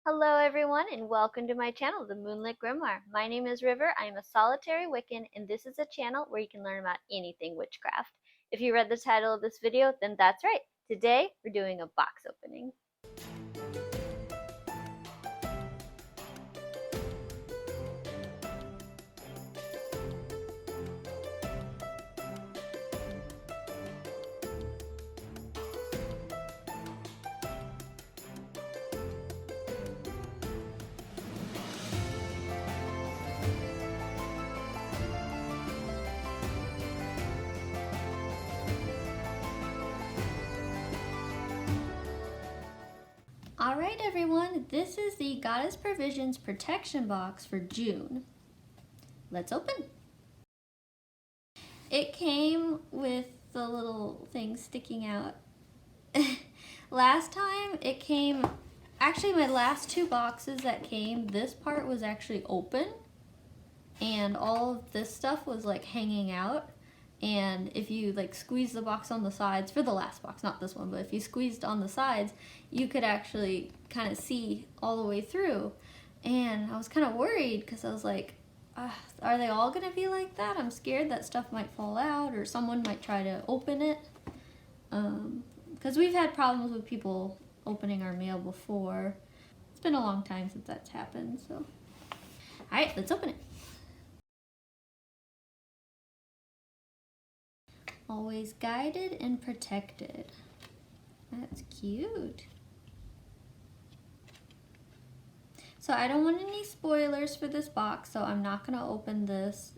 Hello everyone and welcome to my channel, The Moonlit Grimoire. My name is River, I am a solitary Wiccan, and this is a channel where you can learn about anything witchcraft. If you read the title of this video, then that's right. Today, we're doing a box opening. Alright everyone, this is the Goddess Provisions protection box for June. Let's open. It came with the little thing sticking out. Last time it came, actually my last two boxes that came, this part was actually open and all of this stuff was like hanging out. And if you like squeeze the box on the sides, for the last box, not this one, but if you squeezed on the sides, you could actually kind of see all the way through. And I was kind of worried because I was like, are they all gonna be like that? I'm scared that stuff might fall out or someone might try to open it. Because we've had problems with people opening our mail before. It's been a long time since that's happened, so. All right, let's open it. Always guided and protected. That's cute. So I don't want any spoilers for this box, so I'm not gonna open this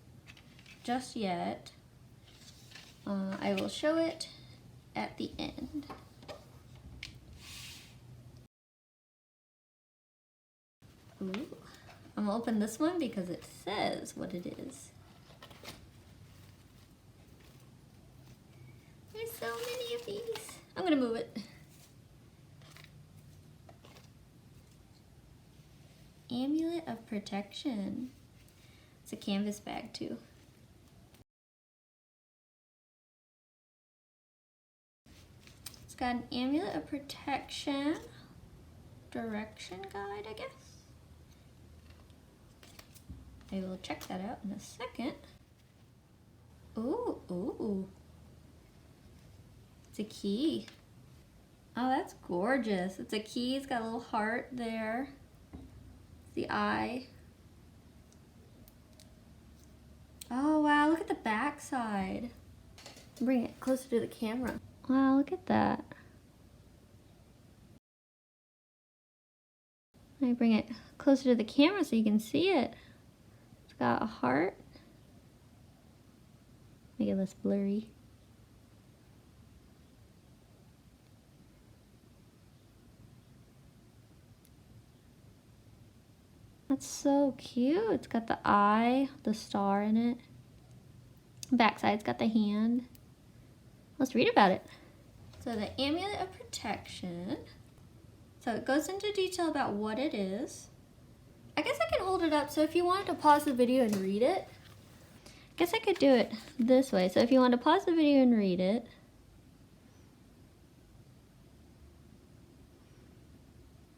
just yet. I will show it at the end. Ooh. I'm gonna open this one because it says what it is. There's so many of these. I'm gonna move it. Amulet of Protection. It's a canvas bag too. It's got an Amulet of Protection direction guide, I guess. I will check that out in a second. Ooh. It's a key. Oh, that's gorgeous. It's a key, it's got a little heart there. It's the eye. Oh wow, look at the back side. Bring it closer to the camera. Wow, look at that. Let me bring it closer to the camera so you can see it. It's got a heart. Make it less blurry. That's so cute. It's got the eye, the star in it. Backside's got the hand. Let's read about it. So the Amulet of Protection. So it goes into detail about what it is. I guess I can hold it up, so if you wanted to pause the video and read it, I guess I could do it this way. So if you want to pause the video and read it,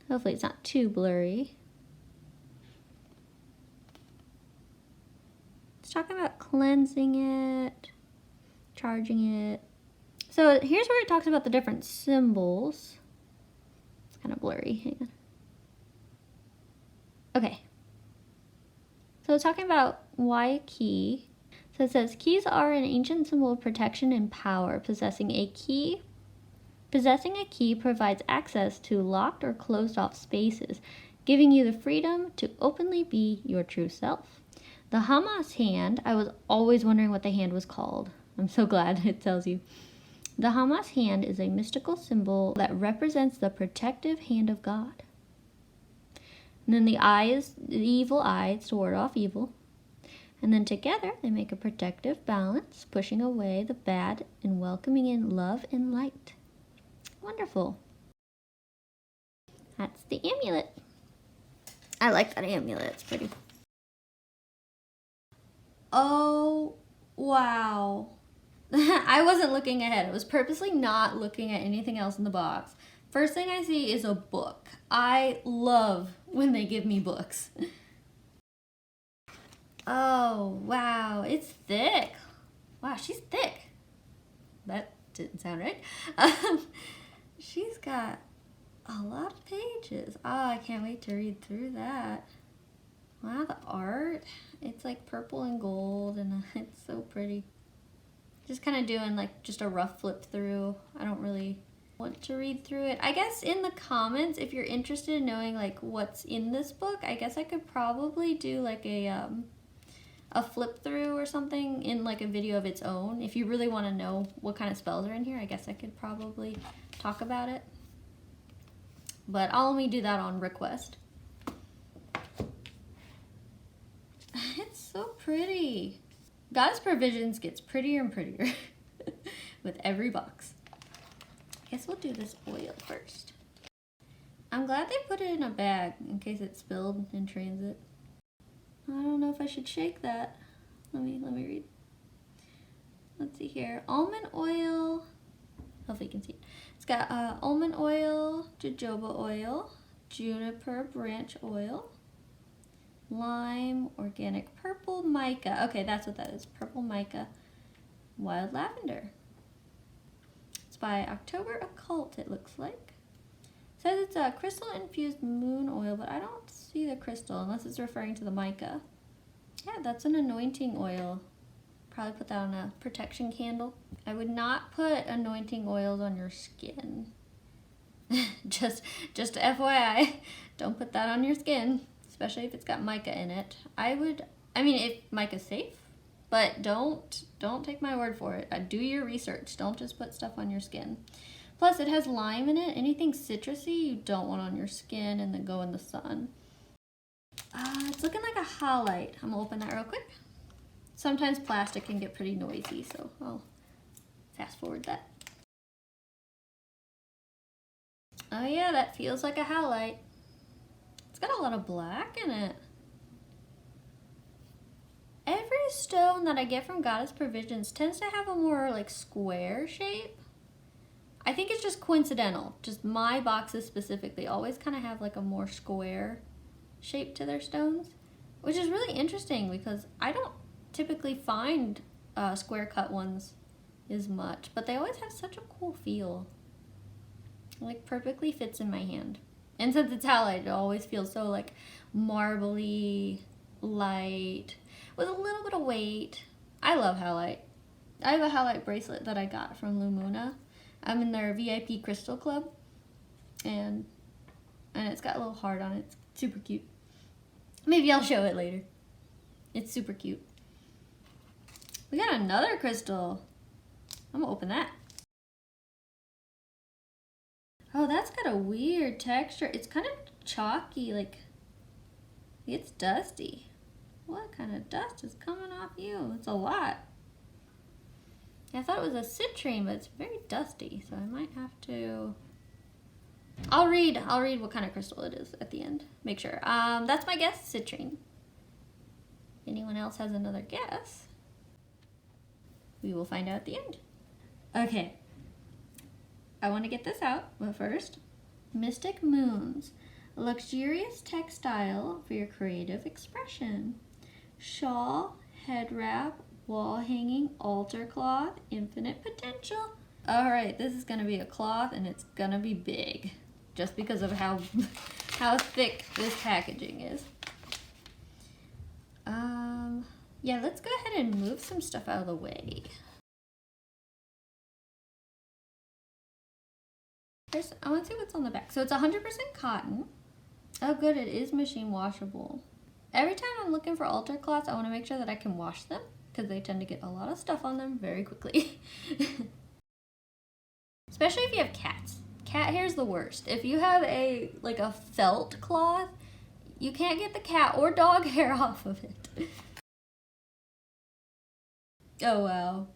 hopefully it's not too blurry. It's talking about cleansing it, charging it. So here's where it talks about the different symbols. It's kind of blurry, hang on. Okay. So it's talking about why a key. So it says, keys are an ancient symbol of protection and power. Possessing a key provides access to locked or closed off spaces, giving you the freedom to openly be your true self. The Hamas hand, I was always wondering what the hand was called. I'm so glad it tells you. The Hamas hand is a mystical symbol that represents the protective hand of God. And then the eye is the evil eye, it's to ward off evil. And then together they make a protective balance, pushing away the bad and welcoming in love and light. Wonderful. That's the amulet. I like that amulet, it's pretty. Oh, wow. I wasn't looking ahead. I was purposely not looking at anything else in the box. First thing I see is a book. I love when they give me books. Oh, wow, it's thick. Wow, she's thick. That didn't sound right. She's got a lot of pages. Oh, I can't wait to read through that. Wow, the art. It's like purple and gold and it's so pretty. Just kind of doing like just a rough flip through. I don't really want to read through it. I guess in the comments, if you're interested in knowing like what's in this book, I guess I could probably do like a flip through or something in like a video of its own. If you really want to know what kind of spells are in here, I guess I could probably talk about it. But I'll only do that on request. It's so pretty. Goddess Provisions gets prettier and prettier with every box. I guess we'll do this oil first. I'm glad they put it in a bag in case it spilled in transit. I don't know if I should shake that. Let me read. Let's see here. Almond oil. Hopefully you can see it. It's got almond oil, jojoba oil, juniper branch oil, lime, organic purple mica. Okay, that's what that is. Purple mica, wild lavender. It's by October Occult, it looks like. It says it's a crystal infused moon oil, but I don't see the crystal unless it's referring to the mica. Yeah, that's an anointing oil. Probably put that on a protection candle. I would not put anointing oils on your skin. just FYI, don't put that on your skin, especially if it's got mica in it. I mean, if mica's safe, but don't take my word for it. Do your research. Don't just put stuff on your skin. Plus, it has lime in it. Anything citrusy you don't want on your skin and then go in the sun. It's looking like a highlight. I'm gonna open that real quick. Sometimes plastic can get pretty noisy, so I'll fast forward that. Oh yeah, that feels like a highlight. It's got a lot of black in it. Every stone that I get from Goddess Provisions tends to have a more like square shape. I think it's just coincidental. Just my boxes specifically always kind of have like a more square shape to their stones, which is really interesting because I don't typically find square cut ones as much, but they always have such a cool feel. Like perfectly fits in my hand. And since it's halite, it always feels so like marbly, light, with a little bit of weight. I love halite. I have a halite bracelet that I got from Lumuna. I'm in their VIP Crystal Club, and it's got a little heart on it. It's super cute. Maybe I'll show it later. It's super cute. We got another crystal. I'm gonna open that. Oh, that's got a weird texture. It's kind of chalky, like it's dusty. What kind of dust is coming off you? It's a lot. I thought it was a citrine, but it's very dusty, so I might have to. I'll read what kind of crystal it is at the end. Make sure. That's my guess, citrine. If anyone else has another guess, we will find out at the end. Okay. I want to get this out, but first, Mystic Moons, a luxurious textile for your creative expression. Shawl, head wrap, wall hanging, altar cloth, infinite potential. All right, this is gonna be a cloth and it's gonna be big, just because of how thick this packaging is. Yeah, let's go ahead and move some stuff out of the way. I want to see what's on the back. So it's 100% cotton. Oh good, it is machine washable. Every time I'm looking for altar cloths, I want to make sure that I can wash them because they tend to get a lot of stuff on them very quickly. Especially if you have cats. Cat hair is the worst. If you have a felt cloth, you can't get the cat or dog hair off of it. Oh wow.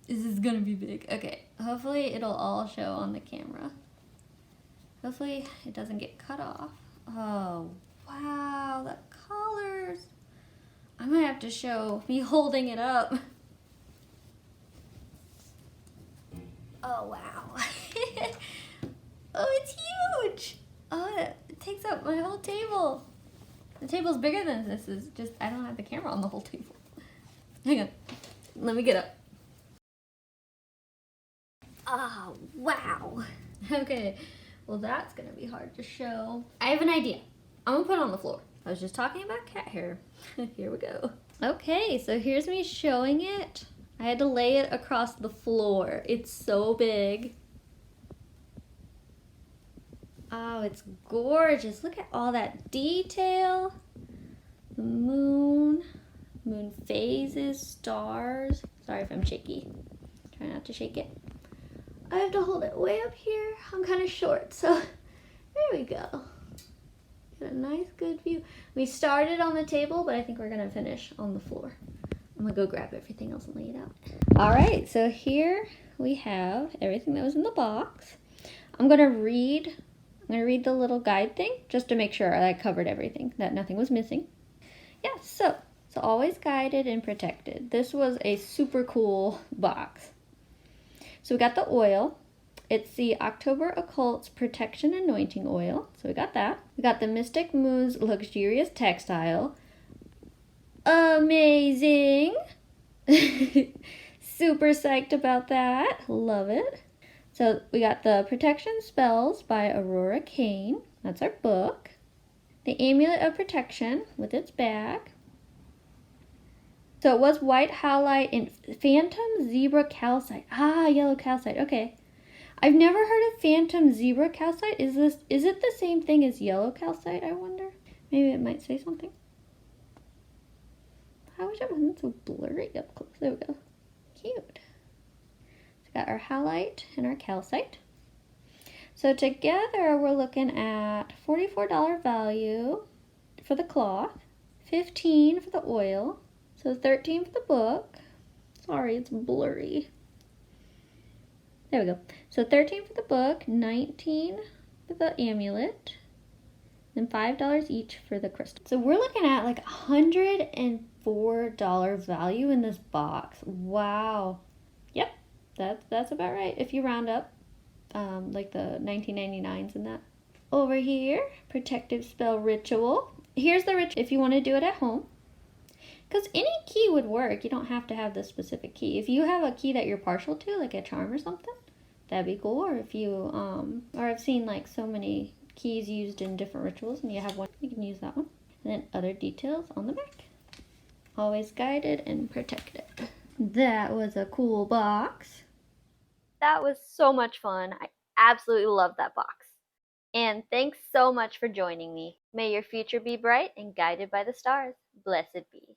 This is gonna be big. Okay, hopefully it'll all show on the camera. Hopefully it doesn't get cut off. Oh, wow, the colors. I might have to show me holding it up. Oh, wow. Oh, it's table. The table's bigger than this. Is just I don't have the camera on the whole table. Hang on. Let me get up. Oh, wow. Okay. Well, that's gonna be hard to show. I have an idea. I'm gonna put it on the floor. I was just talking about cat hair. Here we go. Okay, so here's me showing it. I had to lay it across the floor. It's so big. Oh, it's gorgeous. Look at all that detail. The moon phases, stars. Sorry if I'm shaky. Try not to shake it. I have to hold it way up here. I'm kind of short, so there we go. Get a nice good view. We started on the table, but I think we're gonna finish on the floor. I'm gonna go grab everything else and lay it out. All right, so here we have everything that was in the box. I'm gonna read the little guide thing just to make sure I covered everything, that nothing was missing. Yeah, so always guided and protected. This was a super cool box. So we got the oil. It's the October Occult's Protection Anointing Oil. So we got that. We got the Mystic Moon's Luxurious Textile. Amazing. Super psyched about that. Love it. So we got the Protection Spells by Aurora Kane. That's our book. The Amulet of Protection with its bag. So it was white halite and phantom zebra calcite. Ah, yellow calcite. Okay. I've never heard of phantom zebra calcite. Is it the same thing as yellow calcite, I wonder? Maybe it might say something. I wish it wasn't so blurry up close. There we go. Cute. So we got our halite and our calcite. So together we're looking at $44 value for the cloth, $15 for the oil, so $13 for the book. Sorry, it's blurry. There we go. So $13 for the book, $19 for the amulet, and $5 each for the crystal. So we're looking at like $104 value in this box. Wow. Yep, that's about right if you round up, like the 1999s and that. Over here, protective spell ritual. Here's the ritual if you want to do it at home. Because any key would work. You don't have to have the specific key. If you have a key that you're partial to, like a charm or something, that'd be cool. Or if you, or I've seen like so many keys used in different rituals and you have one, you can use that one. And then other details on the back. Always guided and protected. That was a cool box. That was so much fun. I absolutely love that box. And thanks so much for joining me. May your future be bright and guided by the stars. Blessed be.